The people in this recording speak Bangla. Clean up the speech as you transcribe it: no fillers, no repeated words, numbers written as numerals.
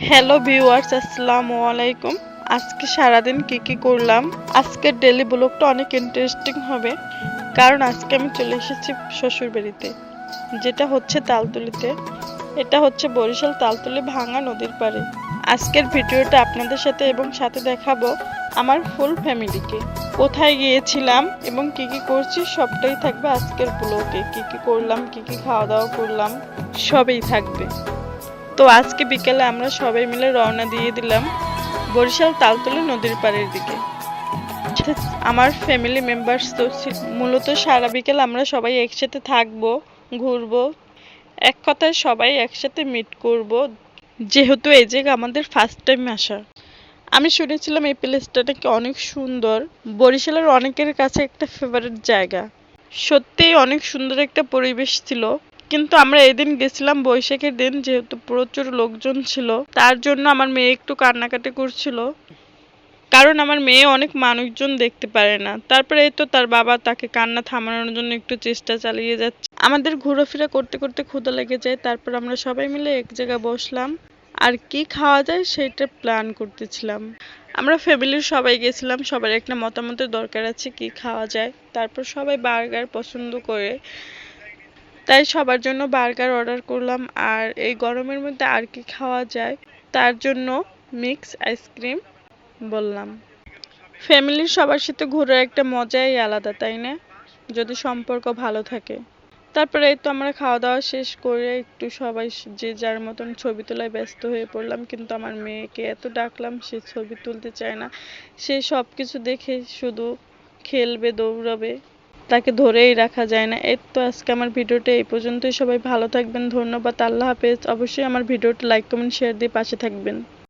হ্যালো ভিউয়ার্স, আসসালামু আলাইকুম। আজকে সারাদিন কি করলাম, আজকের ডেইলি ব্লগটা অনেক ইন্টারেস্টিং হবে। কারণ আজকে আমি চলে এসেছি শ্বশুর বাড়িতে, যেটা হচ্ছে তালতলিতে। এটা হচ্ছে বরিশাল তালতলি ভাঙা নদীর পাড়ে। আজকের ভিডিওটা আপনাদের সাথে এবং সাথে দেখাবো আমার ফুল ফ্যামিলিকে। কোথায় গিয়েছিলাম এবং কি করছি সবটাই থাকবে আজকের ব্লগে। কি করলাম, কি খাওয়া দাওয়া করলাম, সবই থাকবে। তো আজকে বিকেলে আমরা সবাই মিলে রওনা দিয়ে দিলাম বরিশাল তালতলি নদীর পাড়ের দিকে। আমার ফ্যামিলি মেম্বার্স তো মূলত সারা বিকেল আমরা সবাই একসাথে থাকবো, ঘুরবো, এক কথায় সবাই একসাথে মিট করব। যেহেতু এই জায়গা আমাদের ফার্স্ট টাইম আসা, আমি শুনেছিলাম এই প্লেসটা নাকি অনেক সুন্দর, বরিশালের অনেকের কাছে একটা ফেভারিট জায়গা। সত্যিই অনেক সুন্দর একটা পরিবেশ ছিল। কিন্তু আমরা এদিন গেছিলাম বৈশাখের দিন, যেহেতু প্রচুর লোকজন ছিল, তার জন্য আমার মেয়ে একটু কান্নাকাটি করছিল। কারণ আমার মেয়ে অনেক মানুষজন দেখতে পারে না। তারপরে এই তো তার বাবা তাকে কান্না থামানোর জন্য একটু চেষ্টা চালিয়ে যাচ্ছে। আমাদের ঘোরাফেরা করতে করতে ক্ষুধা লেগে যায়। তারপর আমরা সবাই মিলে এক জায়গায় বসলাম আর কি খাওয়া যায় সেটা প্ল্যান করতেছিলাম। আমরা ফ্যামিলির সবাই গেছিলাম, সবার একটা মতামতের দরকার আছে কি খাওয়া যায়। তারপর সবাই বার্গার পছন্দ করে, তাই সবার জন্য বার্গার অর্ডার করলাম। আর এই গরমের মধ্যে আর কি খাওয়া যায়, তার জন্য মিক্স আইসক্রিম বললাম। ফ্যামিলির সবার সাথে ঘোরার একটা মজাই আলাদা, তাই না? যদি সম্পর্ক ভালো থাকে। তারপরে এই তো আমরা খাওয়া দাওয়া শেষ করে একটু সবাই যে যার মতন ছবি তোলায় ব্যস্ত হয়ে পড়লাম। কিন্তু আমার মেয়েকে এত ডাকলাম, সে ছবি তুলতে চায় না। সে সব কিছু দেখে শুধু খেলবে, দৌড়াবে, তাকে ধরেই রাখা যায় না। এই তো আজকে আমার ভিডিওটা এই পর্যন্তই। সবাই ভালো থাকবেন, ধন্যবাদ, আল্লাহ হাফেজ। অবশ্যই আমার ভিডিওটা লাইক কমেন্ট শেয়ার দিয়ে পাশে থাকবেন।